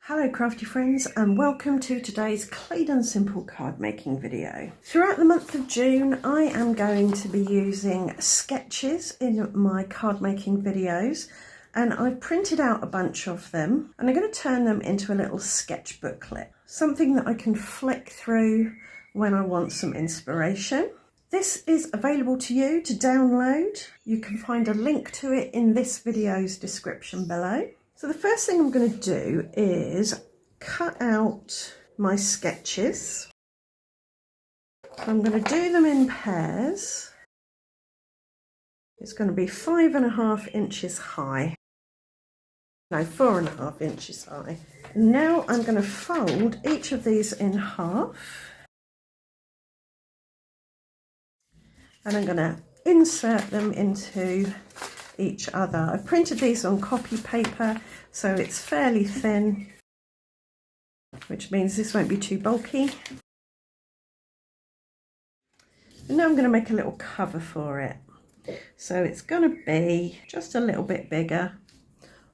Hello crafty friends, and welcome to today's clean and simple card making video. Throughout the month of June I am going to be using sketches in my card making videos, and I've printed out a bunch of them and I'm going to turn them into a little sketch booklet, something that I can flick through when I want some inspiration. This is available to you to download. You can find a link to it in this video's description below. So the first thing I'm going to do is cut out my sketches. I'm going to do them in pairs. It's going to be 5.5 inches high. No, 4.5 inches high. Now I'm going to fold each of these in half. And I'm going to insert them into each other. I've printed these on copy paper, so it's fairly thin, which means this won't be too bulky. And now I'm going to make a little cover for it. So it's going to be just a little bit bigger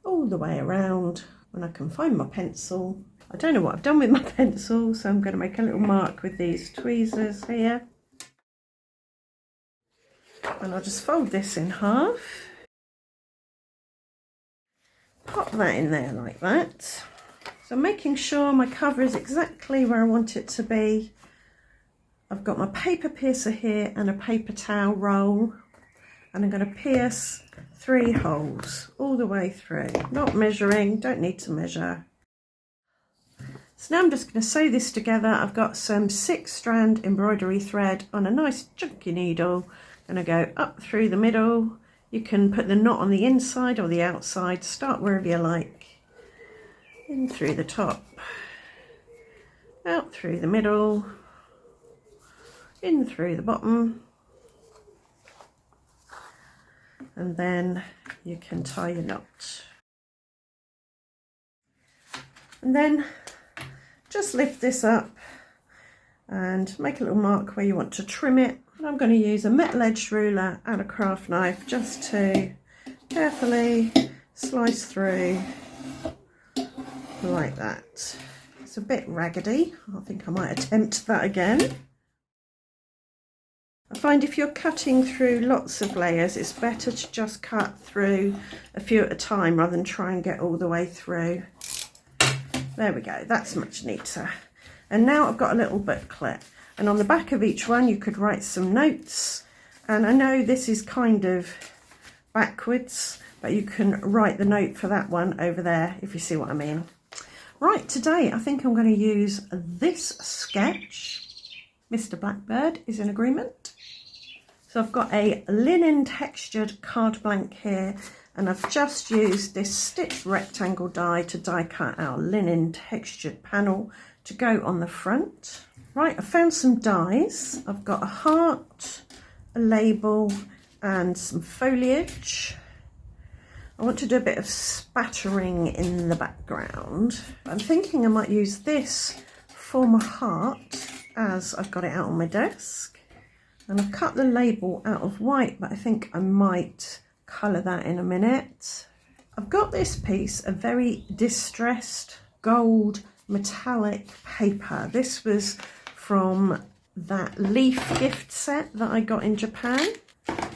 all the way around. When I can find my pencil. I don't know what I've done with my pencil, so I'm going to make a little mark with these tweezers here. And I'll just fold this in half. Pop that in there like that. So making sure my cover is exactly where I want it to be. I've got my paper piercer here and a paper towel roll, and I'm going to pierce 3 holes all the way through. Not measuring, don't need to measure. So now I'm just going to sew this together. I've got some 6-strand embroidery thread on a nice chunky needle. I'm going to go up through the middle. You can put the knot on the inside or the outside, start wherever you like. In through the top, out through the middle, in through the bottom, and then you can tie your knot. And then just lift this up and make a little mark where you want to trim it. And I'm going to use a metal edged ruler and a craft knife just to carefully slice through like that. It's a bit raggedy. I think I might attempt that again. I find if you're cutting through lots of layers, it's better to just cut through a few at a time rather than try and get all the way through. There we go, that's much neater. And now I've got a little booklet, and on the back of each one you could write some notes. And I know this is kind of backwards, but you can write the note for that one over there, if you see what I mean. Right, today I think I'm going to use this sketch. Mr. Blackbird is in agreement. So I've got a linen textured card blank here, and I've just used this stitched rectangle die to die cut our linen textured panel to go on the front. Right, I found some dies. I've got a heart, a label and some foliage. I want to do a bit of spattering in the background. I'm thinking I might use this for my heart as I've got it out on my desk. And I've cut the label out of white, but I think I might colour that in a minute. I've got this piece of very distressed gold metallic paper. This was from that leaf gift set that I got in Japan.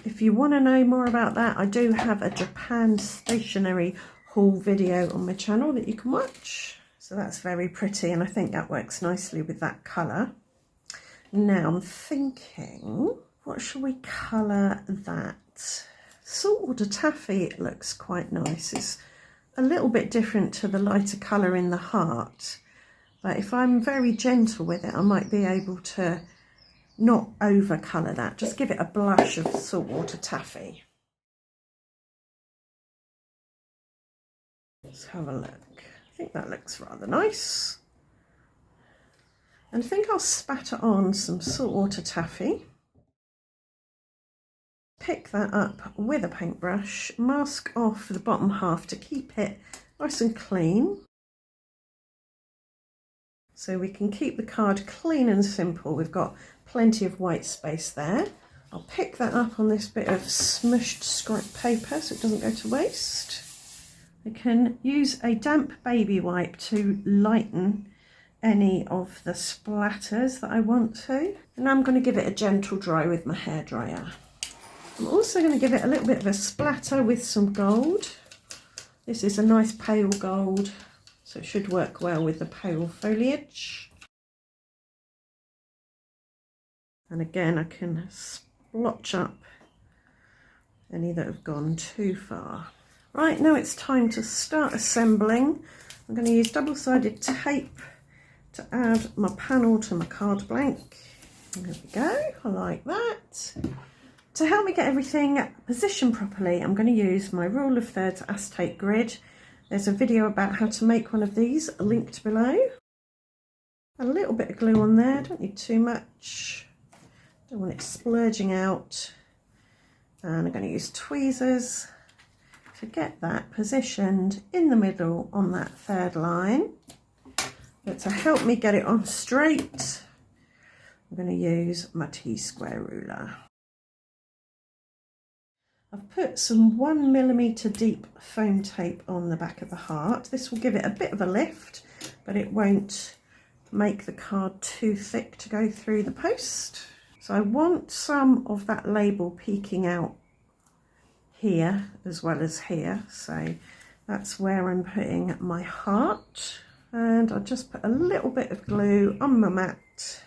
If you want to know more about that, I do have a Japan stationery haul video on my channel that you can watch. So that's very pretty, and I think that works nicely with that colour. Now I'm thinking, what shall we colour that? Saltwater taffy looks quite nice. It's a little bit different to the lighter colour in the heart, but if I'm very gentle with it, I might be able to not over colour that, just give it a blush of saltwater taffy. Let's have a look. I think that looks rather nice. And I think I'll spatter on some saltwater taffy. Pick that up with a paintbrush, mask off the bottom half to keep it nice and clean. So we can keep the card clean and simple. We've got plenty of white space there. I'll pick that up on this bit of smushed scrap paper so it doesn't go to waste. I can use a damp baby wipe to lighten any of the splatters that I want to. And I'm going to give it a gentle dry with my hairdryer. I'm also going to give it a little bit of a splatter with some gold. This is a nice pale gold, so it should work well with the pale foliage. And again, I can splotch up any that have gone too far. Right, now it's time to start assembling. I'm going to use double-sided tape to add my panel to my card blank. There we go, I like that. To help me get everything positioned properly, I'm going to use my rule of thirds acetate grid. There's a video about how to make one of these linked below. A little bit of glue on there, don't need too much. Don't want it splurging out. And I'm going to use tweezers to get that positioned in the middle on that third line. But to help me get it on straight, I'm going to use my T-square ruler. I've put some 1mm deep foam tape on the back of the heart. This will give it a bit of a lift, but it won't make the card too thick to go through the post. So I want some of that label peeking out here as well as here. So that's where I'm putting my heart. And I'll just put a little bit of glue on my mat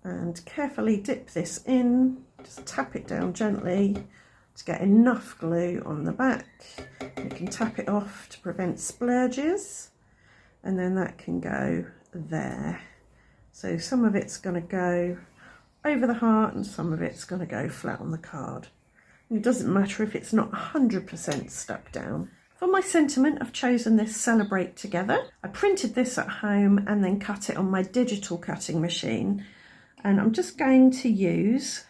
and carefully dip this in. Just tap it down gently to get enough glue on the back. You can tap it off to prevent splurges, and then that can go there. So some of it's going to go over the heart and some of it's going to go flat on the card. And it doesn't matter if it's not 100% stuck down. For my sentiment, I've chosen this Celebrate Together. I printed this at home and then cut it on my digital cutting machine. And I'm just going to use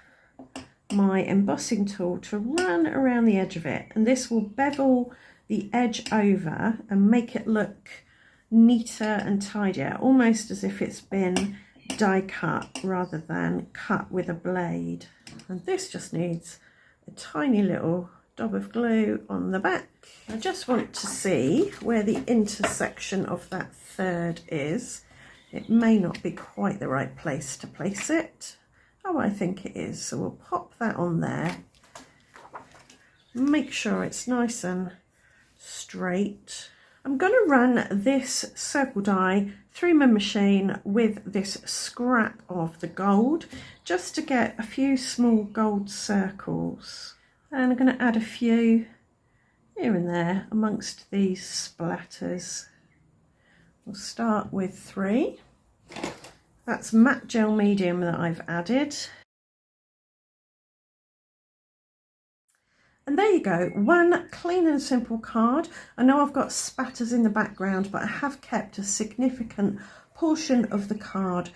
my embossing tool to run around the edge of it, and this will bevel the edge over and make it look neater and tidier, almost as if it's been die cut rather than cut with a blade. And this just needs a tiny little dab of glue on the back. I just want to see where the intersection of that third is. It may not be quite the right place to place it. Oh, I think it is. So we'll pop that on there. Make sure it's nice and straight. I'm going to run this circle die through my machine with this scrap of the gold, just to get a few small gold circles. And I'm going to add a few here and there amongst these splatters. We'll start with 3. That's matte gel medium that I've added. And there you go, one clean and simple card. I know I've got spatters in the background, but I have kept a significant portion of the card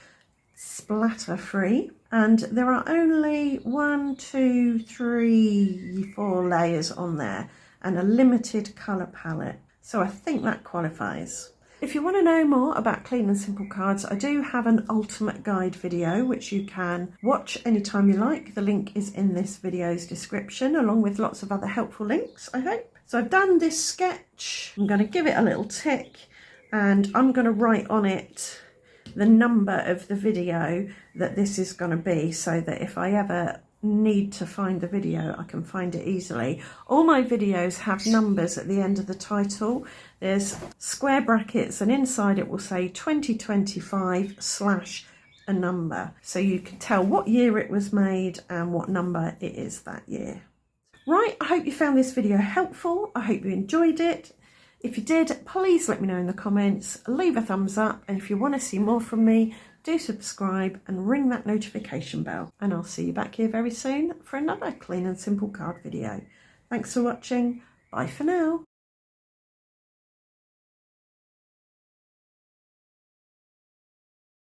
splatter free. And there are only 1, 2, 3, 4 layers on there and a limited colour palette. So I think that qualifies. If you want to know more about clean and simple cards, I do have an ultimate guide video which you can watch anytime you like. The link is in this video's description, along with lots of other helpful links, I hope. So I've done this sketch. I'm going to give it a little tick, and I'm going to write on it the number of the video that this is going to be, so that if I ever need to find the video, I can find it easily. All my videos have numbers at the end of the title. There's square brackets, and inside it will say 2025 / a number, so you can tell what year it was made and what number it is that year. Right, I hope you found this video helpful. I hope you enjoyed it. If you did, please let me know in the comments, leave a thumbs up, and if you want to see more from me, do subscribe and ring that notification bell. And I'll see you back here very soon for another clean and simple card video. Thanks for watching. Bye for now.